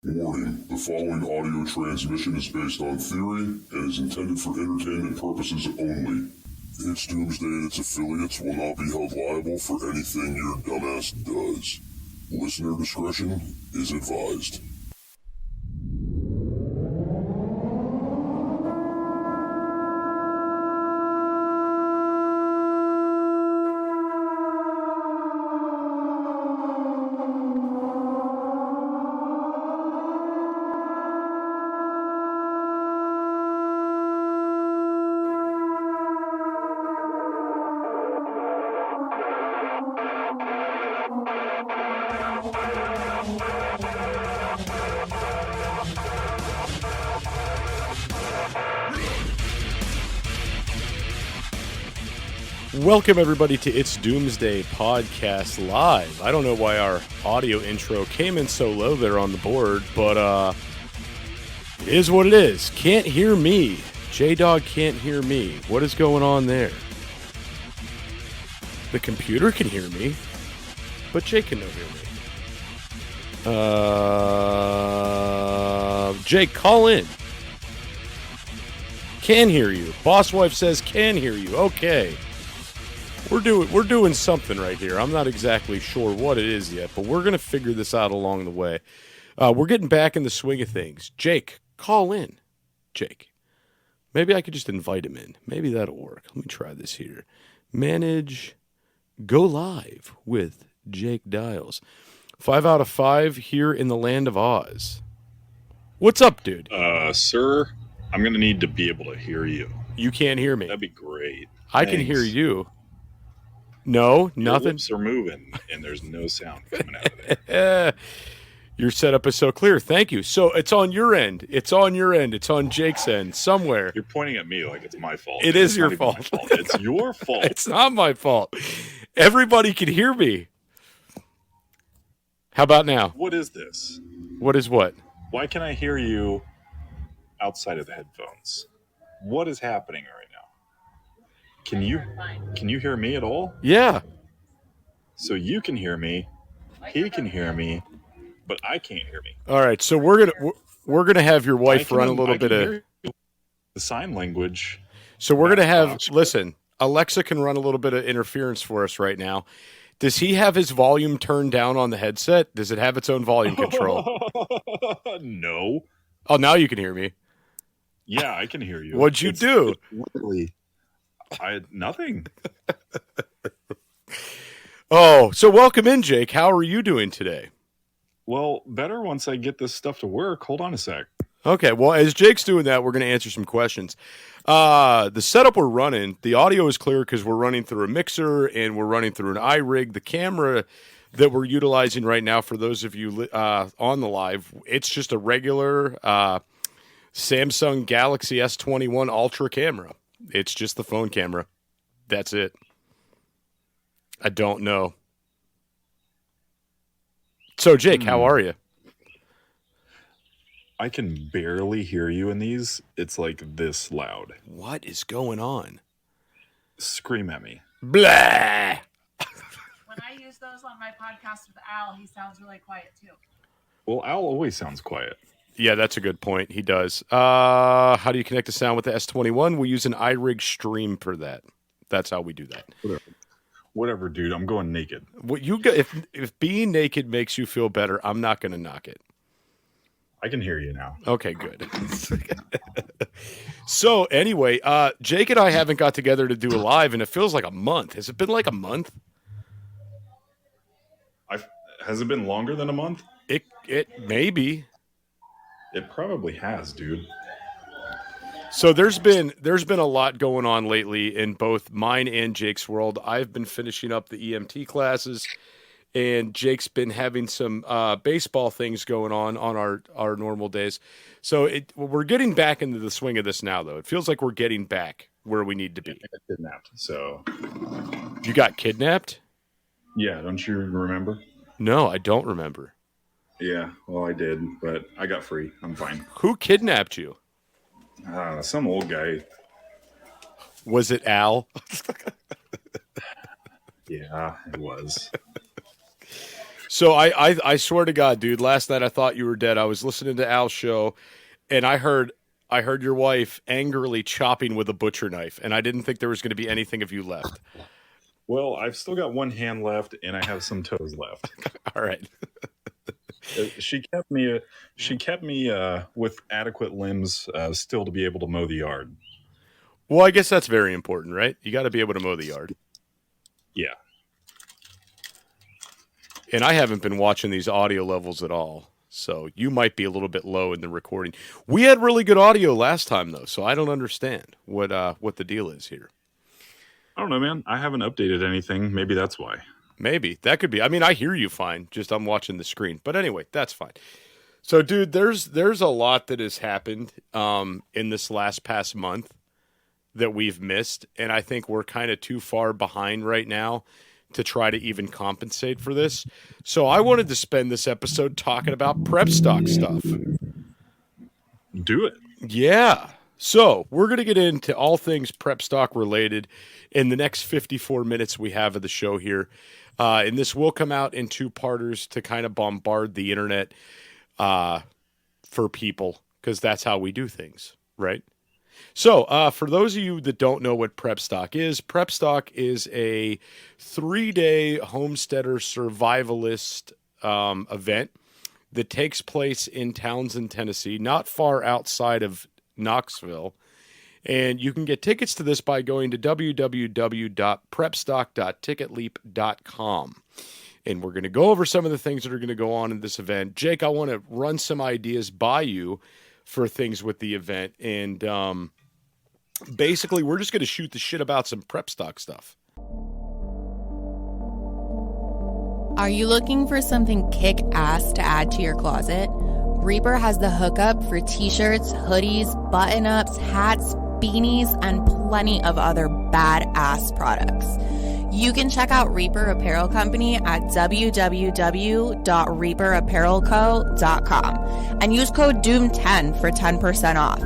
Warning, the following audio transmission is based on theory and is intended for entertainment purposes only. It's Doomsday and its affiliates will not be held liable for anything your dumbass does. Listener discretion is advised. Welcome, everybody, to It's Doomsday Podcast Live. I don't know why our audio intro came in so low there on the board, but it is what it is. Can't hear me. J-Dog can't hear me. What is going on there? The computer can hear me, but Jake can not hear me. Jake, call in. Can hear you. Boss wife says can hear you. Okay. We're doing something right here. I'm not exactly sure what it is yet, but we're going to figure this out along the way. We're getting back in the swing of things. Jake, call in. Jake. Maybe I could just invite him in. Maybe that'll work. Let me try this here. Manage, go live with Jake Dials. 5 out of 5 here in the land of Oz. What's up, dude? Sir, I'm going to need to be able to hear you. You can't hear me. That'd be great. I can hear you. No, nothing. Your lips are moving, and there's no sound coming out of it. Your setup is so clear. Thank you. So it's on your end. It's on your end. It's on Jake's end. Somewhere. You're pointing at me like it's my fault. It is your fault. It's your fault. It's not my fault. Everybody can hear me. How about now? What is this? What is what? Why can I hear you outside of the headphones? What is happening right now? Can you hear me at all? Yeah. So you can hear me, he can hear me, but I can't hear me. All right, so we're gonna have your wife run a little bit of the sign language. So we're gonna have listen. Alexa can run a little bit of interference for us right now. Does he have his volume turned down on the headset? Does it have its own volume control? No. Oh, now you can hear me. Yeah, I can hear you. What'd you do? Literally. Nothing. Oh, so welcome in, Jake. How are you doing today? Well, better once I get this stuff to work. Hold on a sec. Okay, well, as Jake's doing that, we're going to answer some questions. The setup we're running, the audio is clear because we're running through a mixer and we're running through an iRig. The camera that we're utilizing right now, for those of you on the live, it's just a regular Samsung Galaxy S21 Ultra camera. It's just the phone camera. That's it. I don't know. So, Jake, how are you? I can barely hear you in these. It's like this loud. What is going on? Scream at me. Blah! When I use those on my podcast with Al, he sounds really quiet too. Well, Al always sounds quiet. Yeah, that's a good point. He does. How do you connect the sound with the S21? We use an iRig stream for that. That's how we do that. Whatever, dude. I'm going naked. What you go, if being naked makes you feel better, I'm not going to knock it. I can hear you now. Okay, good. So anyway, Jake and I haven't got together to do a live, and it feels like a month. Has it been like a month? Has it been longer than a month? It maybe. It probably has, dude. So there's been a lot going on lately in both mine and Jake's world. I've been finishing up the EMT classes, and Jake's been having some baseball things going on our normal days. So we're getting back into the swing of this now, though. It feels like we're getting back where we need to be. I got kidnapped. So you got kidnapped? Yeah, don't you remember? No, I don't remember. Yeah, well, I did, but I got free. I'm fine. Who kidnapped you? Some old guy. Was it Al? Yeah, it was. So I swear to God, dude, last night I thought you were dead. I was listening to Al's show, and I heard your wife angrily chopping with a butcher knife, and I didn't think there was going to be anything of you left. Well, I've still got one hand left, and I have some toes left. All right. She kept me. She kept me with adequate limbs, still to be able to mow the yard. Well, I guess that's very important, right? You got to be able to mow the yard. Yeah. And I haven't been watching these audio levels at all, so you might be a little bit low in the recording. We had really good audio last time, though, so I don't understand what the deal is here. I don't know, man. I haven't updated anything. Maybe that's why. Maybe. That could be. I mean, I hear you fine, just I'm watching the screen. But anyway, that's fine. So, dude, there's a lot that has happened in this past month that we've missed, and I think we're kind of too far behind right now to try to even compensate for this. So I wanted to spend this episode talking about Prepstock stuff. Do it. Yeah. So we're going to get into all things Prepstock related in the next 54 minutes we have of the show here. And this will come out in two-parters to kind of bombard the internet for people, because that's how we do things, right? So, for those of you that don't know what Prepstock is a 3-day homesteader survivalist event that takes place in Townsend, Tennessee, not far outside of Knoxville. And you can get tickets to this by going to www.prepstock.ticketleap.com. And we're going to go over some of the things that are going to go on in this event. Jake, I want to run some ideas by you for things with the event. And basically, we're just going to shoot the shit about some Prepstock stuff. Are you looking for something kick-ass to add to your closet? Reaper has the hookup for t-shirts, hoodies, button-ups, hats, beanies, and plenty of other badass products. You can check out Reaper Apparel Company at www.reaperapparelco.com and use code DOOM10 for 10% off.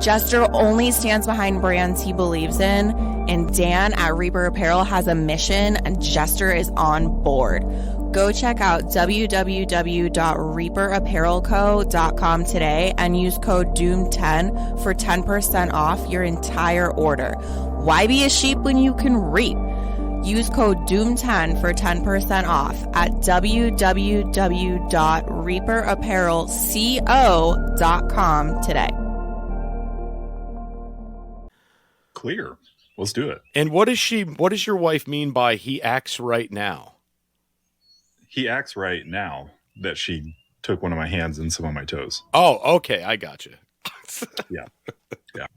Jester only stands behind brands he believes in, and Dan at Reaper Apparel has a mission, and Jester is on board. Go check out www.reaperapparelco.com today and use code DOOM10 for 10% off your entire order. Why be a sheep when you can reap? Use code DOOM10 for 10% off at www.reaperapparelco.com today. Clear. Let's do it. And what does your wife mean by he acts right now? He acts right now that she took one of my hands and some of my toes. Oh, okay. I got you. Yeah. Yeah.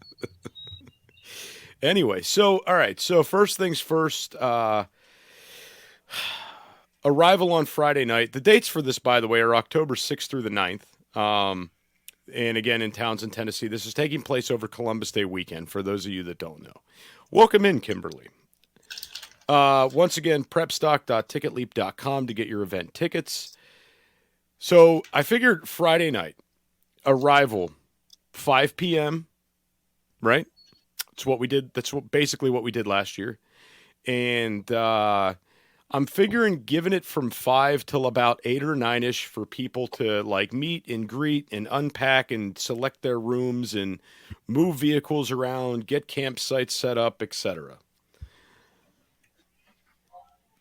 Anyway, so, all right. So first things first, arrival on Friday night. The dates for this, by the way, are October 6th through the 9th. And again, in Townsend, Tennessee. This is taking place over Columbus Day weekend, for those of you that don't know. Welcome in, Kimberly. Once again, prepstock.ticketleap.com to get your event tickets. So I figured Friday night, arrival, 5 p.m., right? That's what we did. That's basically what we did last year. And I'm figuring giving it from 5 till about 8 or 9-ish for people to like meet and greet and unpack and select their rooms and move vehicles around, get campsites set up, etc.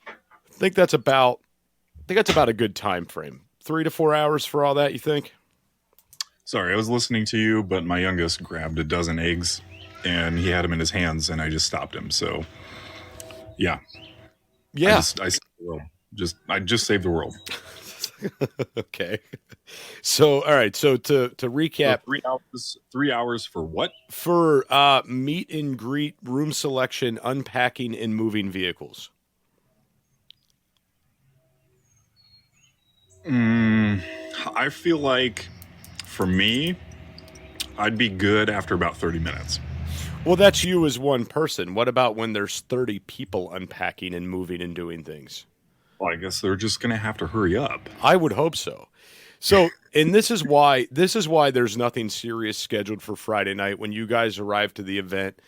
I think that's about a good time frame. 3 to 4 hours for all that, you think? Sorry, I was listening to you, but my youngest grabbed a dozen eggs and he had them in his hands and I just stopped him. So yeah. Yeah. I saved the world. I just saved the world. Okay. So, all right. So to recap, So 3 hours for what? For meet and greet, room selection, unpacking, and moving vehicles. I feel like for me, I'd be good after about 30 minutes. Well, that's you as one person. What about when there's 30 people unpacking and moving and doing things? Well, I guess they're just going to have to hurry up. I would hope so. So, and this is why there's nothing serious scheduled for Friday night when you guys arrive to the event.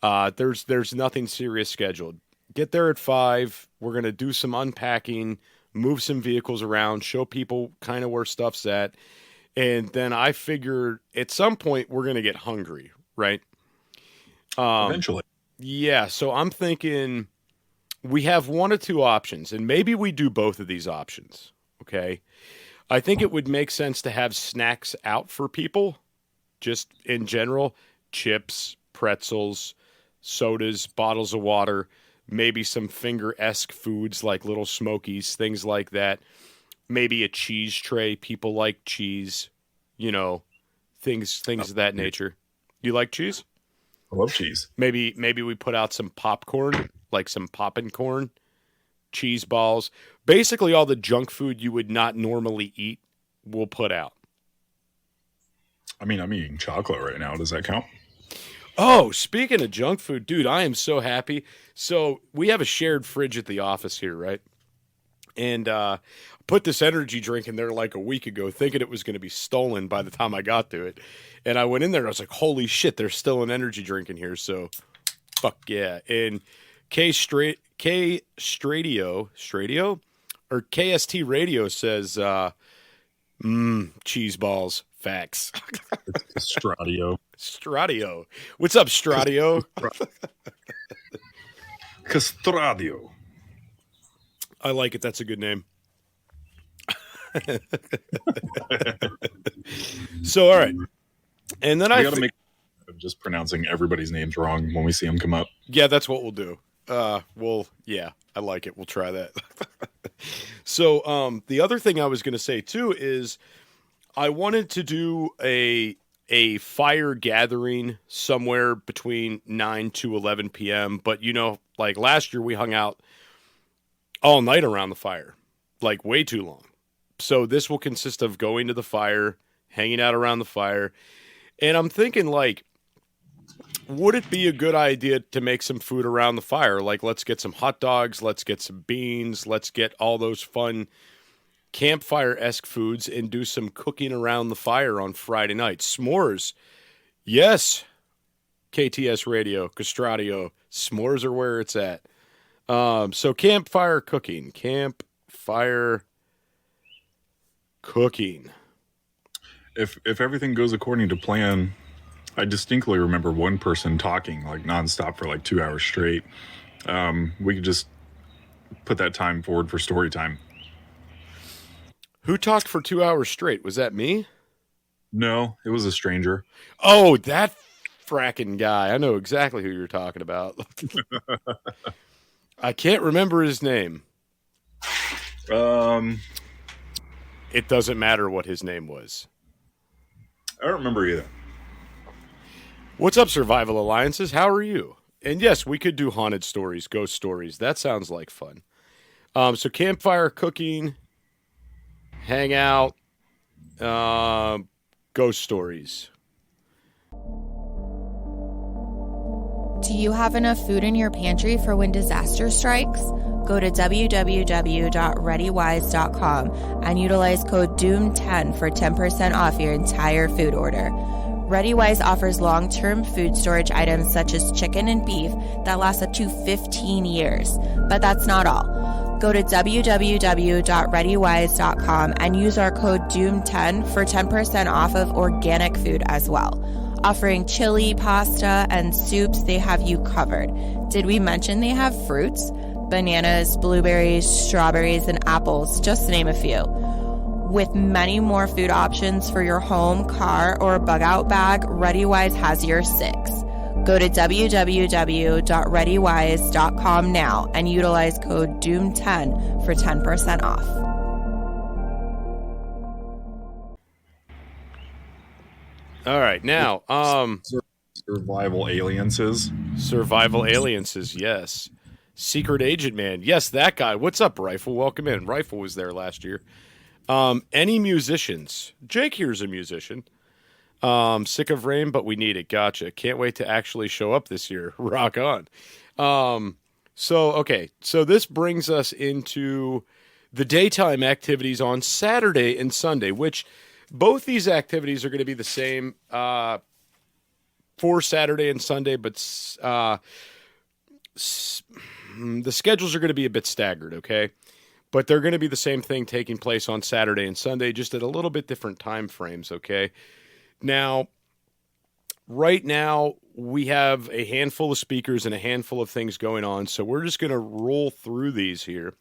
There's nothing serious scheduled. Get there at 5. We're going to do some unpacking, move some vehicles around, show people kind of where stuff's at. And then I figured at some point we're going to get hungry, right? Eventually. Yeah, so I'm thinking we have one or two options, and maybe we do both of these options, okay? I think it would make sense to have snacks out for people, just in general, chips, pretzels, sodas, bottles of water, maybe some finger-esque foods like little smokies, things like that. Maybe a cheese tray. People like cheese, you know, things of that nature. You like cheese? I love cheese. Maybe we put out some popcorn, like some poppin' corn, cheese balls. Basically all the junk food you would not normally eat, we'll put out. I mean, I'm eating chocolate right now. Does that count? Oh, speaking of junk food, dude, I am so happy. So we have a shared fridge at the office here, right? And put this energy drink in there like a week ago, thinking it was going to be stolen by the time I got to it. And I went in there and I was like, holy shit, there's still an energy drink in here. So fuck yeah. And Stradio or KST Radio says, cheese balls, facts. Stradio. Stradio. What's up, Stradio? Castradio. I like it. That's a good name. So, all right. And then I'm just pronouncing everybody's names wrong when we see them come up. Yeah, that's what we'll do. Yeah, I like it. We'll try that. So, the other thing I was going to say too is I wanted to do a fire gathering somewhere between 9 to 11 p.m. But, you know, like last year we hung out all night around the fire, like way too long. So this will consist of going to the fire, hanging out around the fire. And I'm thinking, like, would it be a good idea to make some food around the fire? Like, let's get some hot dogs, let's get some beans, let's get all those fun campfire-esque foods and do some cooking around the fire on Friday night. S'mores. Yes. KTS Radio, Castradio. S'mores are where it's at. So campfire cooking. If everything goes according to plan, I distinctly remember one person talking like nonstop for like 2 hours straight. We could just put that time forward for story time. Who talked for 2 hours straight? Was that me? No, it was a stranger. Oh, that fracking guy. I know exactly who you're talking about. I can't remember his name. It doesn't matter what his name was. I don't remember either. What's up, Survival Alliances? How are you? And yes, we could do haunted stories, ghost stories. That sounds like fun. So campfire cooking, hang out, ghost stories. Do you have enough food in your pantry for when disaster strikes? Go to www.readywise.com and utilize code DOOM10 for 10% off your entire food order. ReadyWise offers long-term food storage items such as chicken and beef that last up to 15 years. But that's not all. Go to www.readywise.com and use our code DOOM10 for 10% off of organic food as well. Offering chili, pasta, and soups, they have you covered. Did we mention they have fruits? Bananas, blueberries, strawberries, and apples, just to name a few. With many more food options for your home, car, or bug-out bag, ReadyWise has your six. Go to www.readywise.com now and utilize code DOOM10 for 10% off. All right, now, Survival Aliences. Survival Aliences, yes. Secret Agent Man, yes, that guy. What's up, Rifle? Welcome in. Rifle was there last year. Any musicians? Jake here's a musician. Sick of rain, but we need it. Gotcha. Can't wait to actually show up this year. Rock on. So this brings us into the daytime activities on Saturday and Sunday, which both these activities are going to be the same for Saturday and Sunday, but the schedules are going to be a bit staggered, okay? but they're going to be the same thing taking place on Saturday and Sunday, just at a little bit different time frames, okay? Now, right now, we have a handful of speakers and a handful of things going on, so we're just going to roll through these here.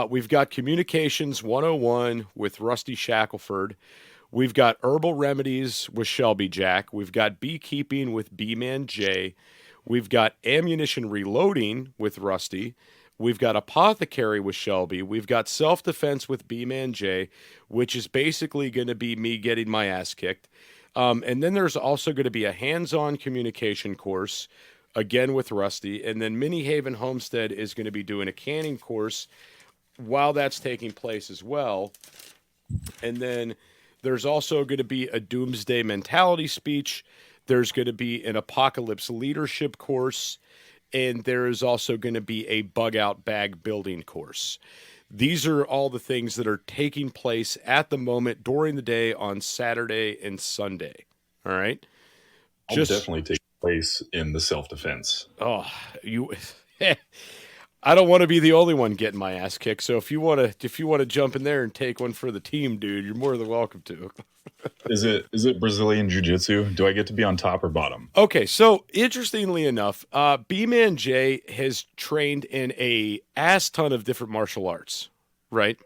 We've got Communications 101 with Rusty Shackelford. We've got Herbal Remedies with Shelby Jack. We've got Beekeeping with B-Man J. We've got Ammunition Reloading with Rusty. We've got Apothecary with Shelby. We've got Self-Defense with B-Man J, which is basically going to be me getting my ass kicked. And then there's also going to be a hands-on communication course, again with Rusty. And then Mini Haven Homestead is going to be doing a canning course while that's taking place as well. And then there's also going to be a Doomsday mentality speech. There's going to be an apocalypse leadership course. And there is also going to be a bug out bag building course. These are all the things that are taking place at the moment during the day on Saturday and Sunday. All right. I'll definitely take place in the self-defense. Oh, I don't want to be the only one getting my ass kicked. So if you want to jump in there and take one for the team, dude, you're more than welcome to. Is it Brazilian Jiu-Jitsu? Do I get to be on top or bottom? Okay, so interestingly enough, B-Man J has trained in a ass ton of different martial arts, right?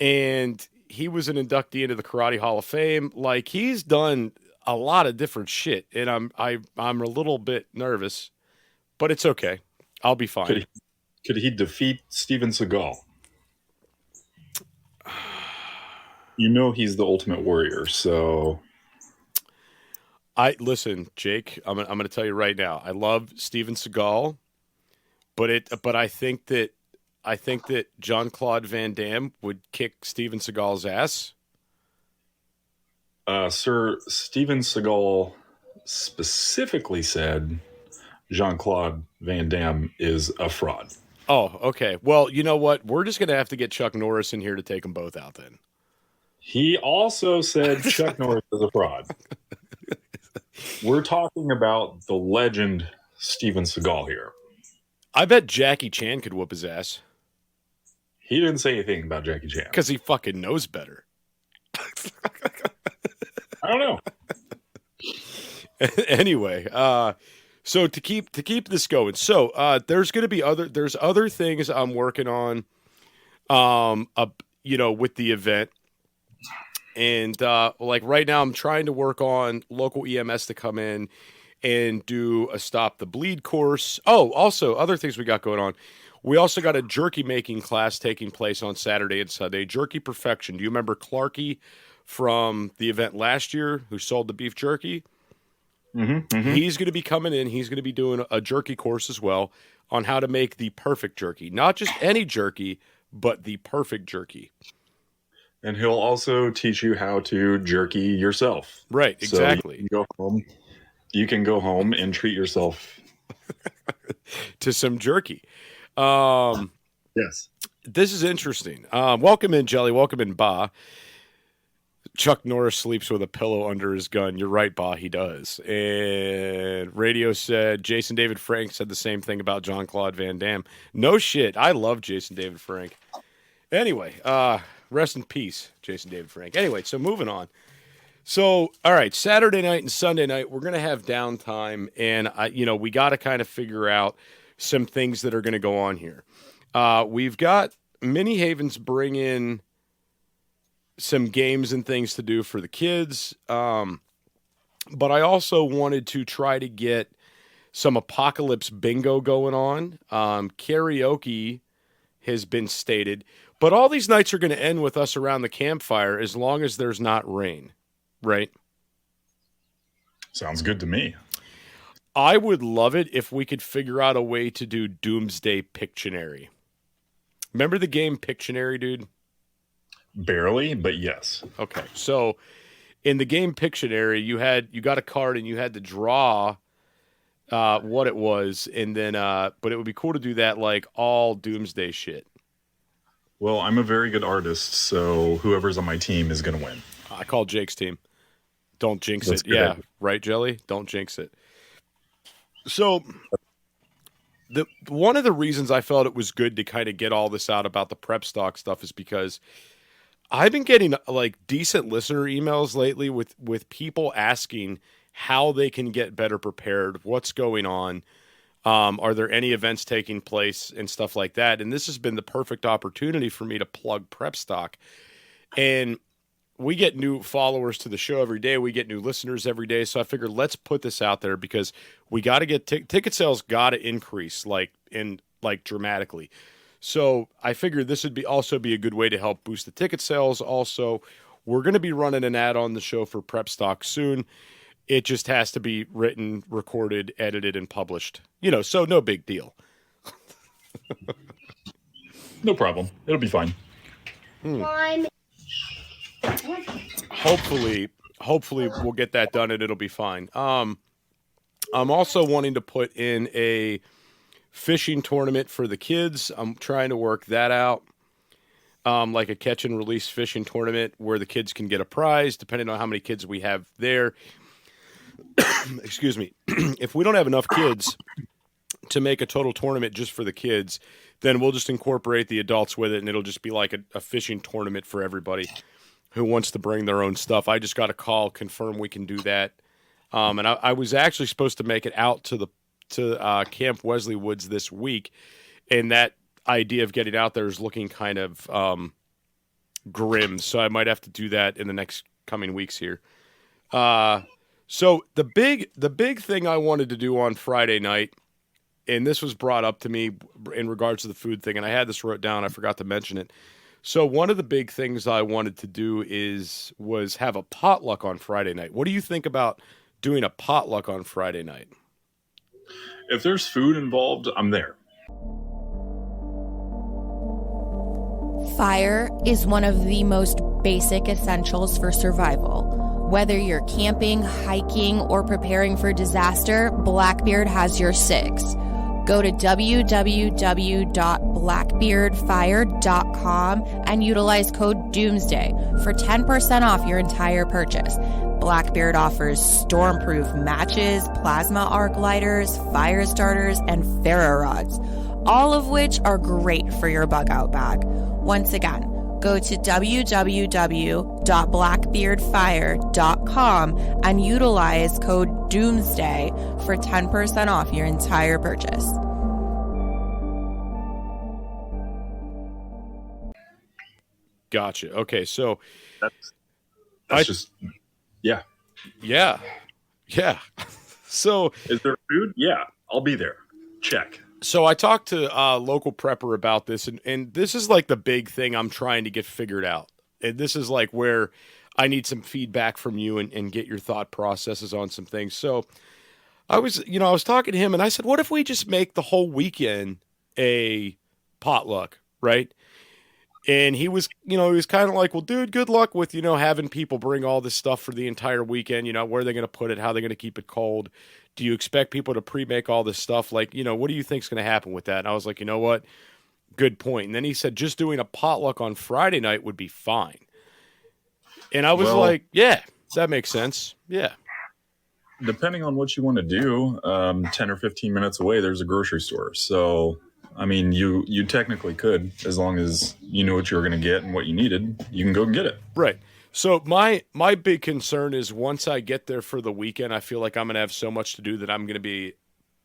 And he was an inductee into the Karate Hall of Fame. Like, he's done a lot of different shit, and I'm a little bit nervous, but it's okay. I'll be fine. Could he defeat Steven Seagal? You know he's the ultimate warrior, so listen, Jake. I'm gonna tell you right now. I love Steven Seagal, but I think that Jean-Claude Van Damme would kick Steven Seagal's ass. Sir, Steven Seagal specifically said Jean-Claude Van Damme is a fraud. Oh, okay. Well, you know what? We're just gonna have to get Chuck Norris in here to take them both out then. He also said Chuck Norris is a fraud. We're talking about the legend Steven Seagal here. I bet Jackie Chan could whoop his ass. He didn't say anything about Jackie Chan. Because he fucking knows better. I don't know. Anyway, so to keep this going, so there's going to be other things I'm working on, with the event. And like right now, I'm trying to work on local EMS to come in and do a Stop the Bleed course. Oh, also other things we got going on. We also got a jerky making class taking place on Saturday and Sunday. Jerky Perfection. Do you remember Clarky from the event last year who sold the beef jerky? Mm-hmm, mm-hmm. He's going to be coming in. He's going to be doing a jerky course as well on how to make the perfect jerky. Not just any jerky, but the perfect jerky. And he'll also teach you how to jerky yourself. Right, exactly. So you can go home and treat yourself to some jerky. Yes. This is interesting. Welcome in, Jelly. Welcome in, Ba. Chuck Norris sleeps with a pillow under his gun. You're right, Ba, he does. And Radio said, Jason David Frank said the same thing about Jean-Claude Van Damme. No shit. I love Jason David Frank. Anyway, rest in peace, Jason David Frank. Anyway, so moving on. So, all right, Saturday night and Sunday night, we're going to have downtime, and we got to kind of figure out some things that are going to go on here. We've got Mini Havens bring in some games and things to do for the kids, but I also wanted to try to get some apocalypse bingo going on. Karaoke has been stated. But all these nights are going to end with us around the campfire as long as there's not rain, right? Sounds good to me. I would love it if we could figure out a way to do Doomsday Pictionary. Remember the game Pictionary, dude? Barely, but yes. Okay, so in the game Pictionary, you got a card and you had to draw what it was, and then but it would be cool to do that like all Doomsday shit. Well, I'm a very good artist, so whoever's on my team is going to win. I call Jake's team. Don't jinx That's it. good. Yeah, right, Jelly? Don't jinx it. So, one of the reasons I felt it was good to kind of get all this out about the Prepstock stuff is because I've been getting like decent listener emails lately with people asking how they can get better prepared, what's going on, are there any events taking place and stuff like that. And this has been the perfect opportunity for me to plug Prepstock. And we get new followers to the show every day. We get new listeners every day. So I figured let's put this out there because we got to get ticket sales got to increase like dramatically. So I figured this would also be a good way to help boost the ticket sales. Also, we're going to be running an ad on the show for Prepstock soon. It just has to be written, recorded, edited, and published. So no big deal. No problem. It'll be fine. Hopefully we'll get that done and it'll be fine. I'm also wanting to put in a fishing tournament for the kids. I'm trying to work that out. Like a catch and release fishing tournament where the kids can get a prize depending on how many kids we have there. Excuse me. If we don't have enough kids to make a total tournament just for the kids, then we'll just incorporate the adults with it and it'll just be like a fishing tournament for everybody who wants to bring their own stuff. I just got a call, confirm we can do that. And I was actually supposed to make it out to Camp Wesley Woods this week, and that idea of getting out there is looking kind of grim. So I might have to do that in the next coming weeks here. So the big thing I wanted to do on Friday night, and this was brought up to me in regards to the food thing, and I had this wrote down. I forgot to mention it. So one of the big things I wanted to do was have a potluck on Friday night. What do you think about doing a potluck on Friday night? If there's food involved, I'm there. Fire is one of the most basic essentials for survival. Whether you're camping, hiking, or preparing for disaster, Blackbeard has your six. Go to www.blackbeardfire.com and utilize code DOOMSDAY for 10% off your entire purchase. Blackbeard offers stormproof matches, plasma arc lighters, fire starters, and ferro rods, all of which are great for your bug out bag. Once again, go to www.blackbeardfire.com and utilize code DOOMSDAY for 10% off your entire purchase. Gotcha. Okay, so that's just yeah. Yeah. So is there food? Yeah, I'll be there. Check. So I talked to a local prepper about this, and this is like the big thing I'm trying to get figured out. And this is like where I need some feedback from you and get your thought processes on some things. So I was talking to him, and I said, what if we just make the whole weekend a potluck, right? And he was kind of like, well, dude, good luck with, having people bring all this stuff for the entire weekend. Where are they going to put it? How are they going to keep it cold? Do you expect people to pre-make all this stuff? Like, what do you think is going to happen with that? And I was like, you know what? Good point. And then he said, just doing a potluck on Friday night would be fine. And I was like, yeah, that makes sense. Yeah. Depending on what you want to do, 10 or 15 minutes away, there's a grocery store. So, I mean, you technically could, as long as you know what you're going to get and what you needed, you can go and get it. Right. So my big concern is once I get there for the weekend, I feel like I'm going to have so much to do that I'm going to be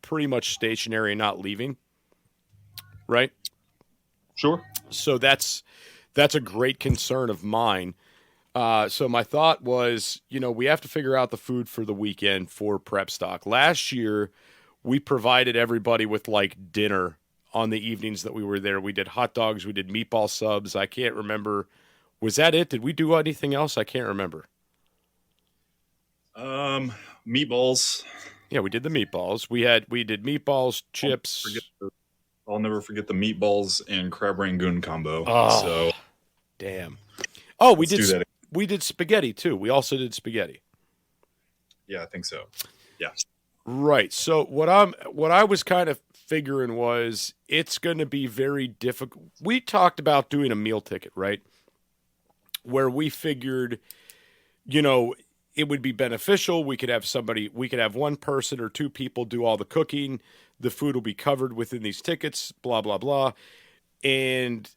pretty much stationary and not leaving. Right? Sure. So that's a great concern of mine. So my thought was, we have to figure out the food for the weekend for Prepstock. Last year, we provided everybody with like dinner on the evenings that we were there. We did hot dogs. We did meatball subs. I can't remember. Was that it? Did we do anything else? I can't remember. Meatballs. Yeah, we did the meatballs. We did meatballs, chips. I'll never forget the meatballs and crab rangoon combo. Oh, so damn. Oh, we do that. We did spaghetti too. We also did spaghetti. Yeah, I think so. Yeah. Right. So what I was kind of figuring was it's going to be very difficult. We talked about doing a meal ticket, right? Where we figured, it would be beneficial. We could have one person or two people do all the cooking. The food will be covered within these tickets, blah, blah, blah. And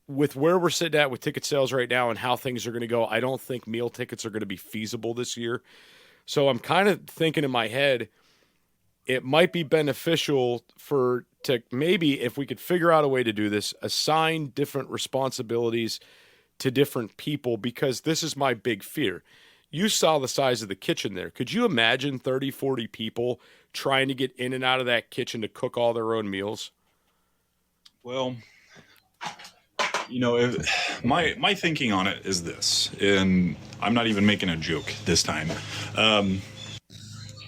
with where we're sitting at with ticket sales right now and how things are going to go, I don't think meal tickets are going to be feasible this year. So I'm kind of thinking in my head, it might be beneficial to maybe, if we could figure out a way to do this, assign different responsibilities to different people, because this is my big fear. You saw the size of the kitchen there. Could you imagine 30, 40 people trying to get in and out of that kitchen to cook all their own meals? Well, my thinking on it is this, and I'm not even making a joke this time.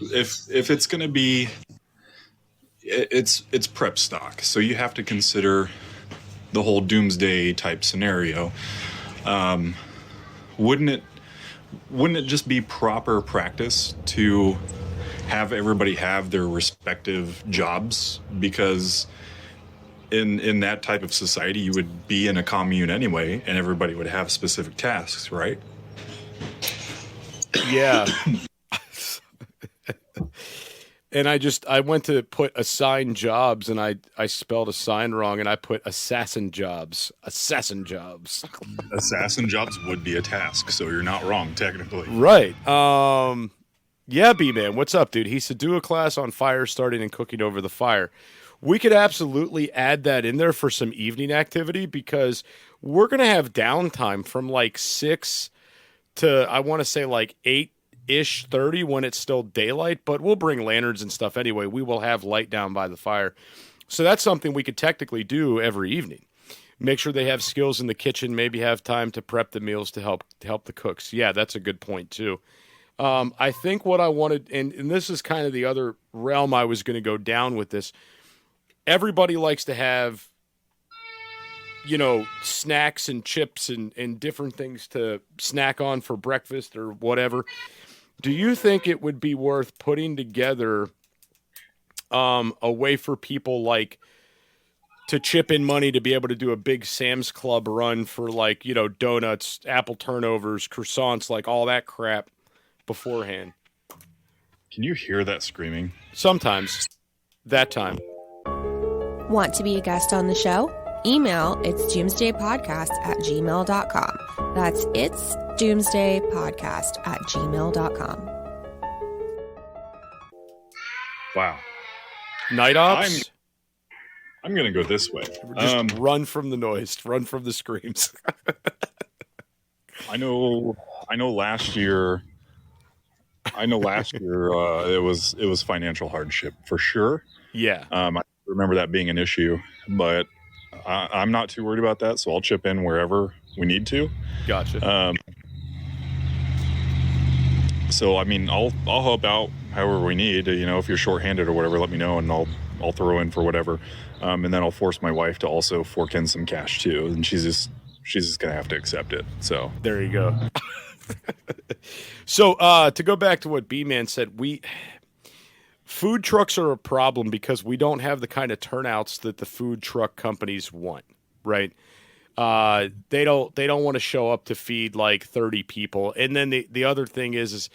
If it's going to be, it's Prepstock, so you have to consider the whole doomsday type scenario. Wouldn't it just be proper practice to have everybody have their respective jobs? Because in that type of society, you would be in a commune anyway, and everybody would have specific tasks, right? Yeah. And I went to put assign jobs, and I spelled assign wrong, and I put assassin jobs. Assassin jobs would be a task, so you're not wrong technically. Right. Yeah, B-Man, what's up, dude? He said do a class on fire starting and cooking over the fire. We could absolutely add that in there for some evening activity, because we're going to have downtime from like 6 to, I want to say, like 8-ish, 30 when it's still daylight, but we'll bring lanterns and stuff anyway. We will have light down by the fire. So that's something we could technically do every evening. Make sure they have skills in the kitchen, maybe have time to prep the meals to help the cooks. Yeah, that's a good point too. I think what I wanted, and this is kind of the other realm I was going to go down with this. Everybody likes to have, snacks and chips and different things to snack on for breakfast or whatever. Do you think it would be worth putting together a way for people like to chip in money to be able to do a big Sam's Club run for like, donuts, apple turnovers, croissants, like all that crap beforehand? Can you hear that screaming? Sometimes. That time. Want to be a guest on the show? Email itsdoomsdaypodcast@gmail.com. That's itsdoomsdaypodcast@gmail.com. Wow. Night ops? I'm going to go this way. Just run from the noise. Run from the screams. I know last year it was financial hardship for sure. Yeah. I remember that being an issue, but I'm not too worried about that, so I'll chip in wherever we need to. Gotcha. So I mean, I'll help out however we need. If you're shorthanded or whatever, let me know, and I'll throw in for whatever. And then I'll force my wife to also fork in some cash too, and she's just gonna have to accept it. So there you go. So to go back to what B-Man said, food trucks are a problem because we don't have the kind of turnouts that the food truck companies want, right? They don't want to show up to feed like 30 people. And then the other thing is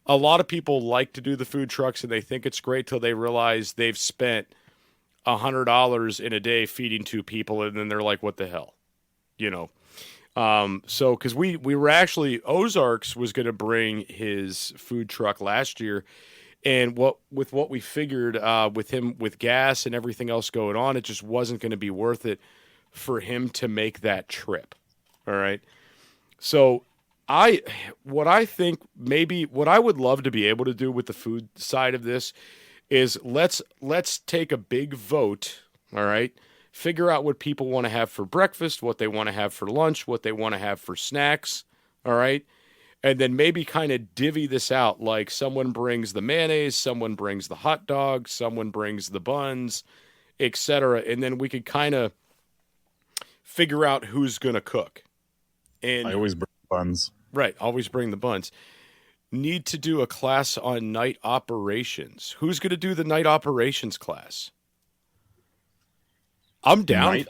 a lot of people like to do the food trucks and they think it's great till they realize they've spent $100 in a day feeding 2 people, and then they're like, what the hell? So because we were actually, Ozarks was going to bring his food truck last year. And what we figured with him, with gas and everything else going on, it just wasn't going to be worth it for him to make that trip. All right. So what I would love to be able to do with the food side of this is let's take a big vote. All right. Figure out what people want to have for breakfast, what they want to have for lunch, what they want to have for snacks. All right. And then maybe kind of divvy this out, like someone brings the mayonnaise, someone brings the hot dog, someone brings the buns, etc. And then we could kind of figure out who's going to cook. And I always bring buns. Right, always bring the buns. Need to do a class on night operations. Who's going to do the night operations class? I'm down.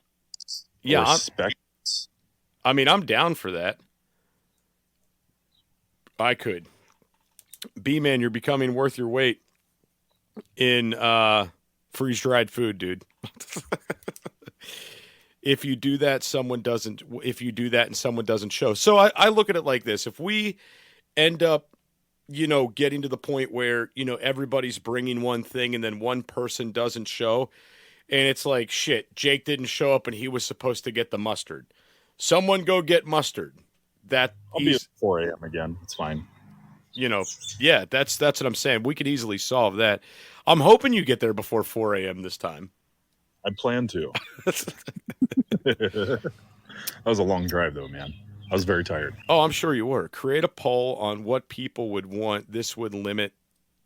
I'm down for that. I could. B-Man, you're becoming worth your weight in freeze-dried food, dude. If you do that, and someone doesn't show. So I look at it like this. If we end up, getting to the point where, everybody's bringing one thing and then one person doesn't show, and it's like, shit, Jake didn't show up and he was supposed to get the mustard. Someone go get mustard. I'll be at 4 a.m. again. It's fine. Yeah, that's what I'm saying. We could easily solve that. I'm hoping you get there before 4 a.m. this time. I plan to. That was a long drive, though, man. I was very tired. Oh, I'm sure you were. Create a poll on what people would want. This would limit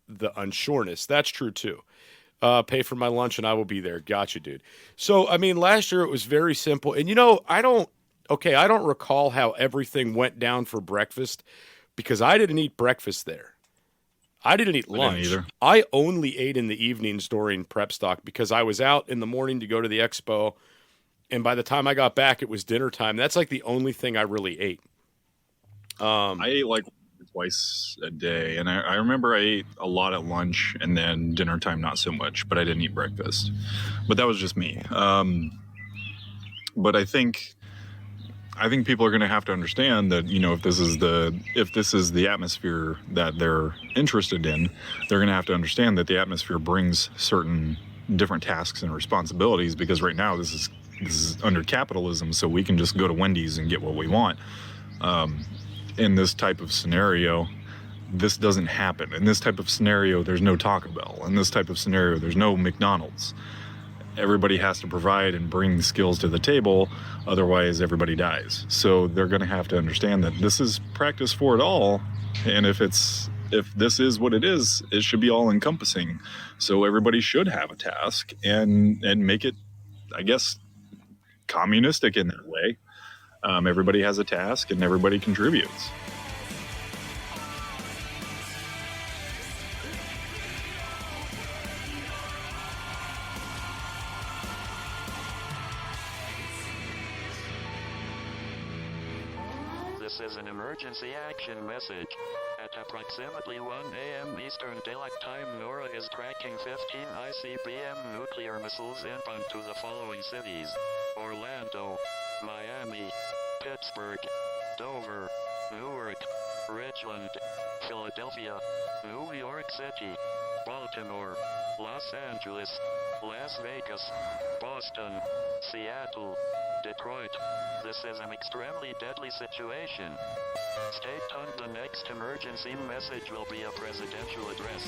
the unsureness. That's true, too. Pay for my lunch and I will be there. Gotcha, dude. So, I mean, last year it was very simple. And, I don't recall how everything went down for breakfast because I didn't eat breakfast there. I didn't eat lunch. I only ate in the evenings during Prepstock because I was out in the morning to go to the expo. And by the time I got back, it was dinner time. That's like the only thing I really ate. I ate like twice a day. And I remember I ate a lot at lunch and then dinner time, not so much, but I didn't eat breakfast. But that was just me. But I think people are going to have to understand that, if this is the atmosphere that they're interested in, they're going to have to understand that the atmosphere brings certain different tasks and responsibilities, because right now this is under capitalism, so we can just go to Wendy's and get what we want. In this type of scenario, this doesn't happen. In this type of scenario, there's no Taco Bell. In this type of scenario, there's no McDonald's. Everybody has to provide and bring skills to the table, otherwise everybody dies. So they're going to have to understand that this is practice for it all, and if this is what it is, it should be all encompassing. So everybody should have a task and make it, I guess, communistic in that way. Everybody has a task and everybody contributes. This is an emergency action message. At approximately 1 a.m. Eastern Daylight Time, NORAD is tracking 15 ICBM nuclear missiles inbound to the following cities: Orlando, Miami, Pittsburgh, Dover, Newark, Richland, Philadelphia, New York City, Baltimore, Los Angeles, Las Vegas, Boston, Seattle, Detroit. This is an extremely deadly situation. Stay tuned. The next emergency message will be a presidential address.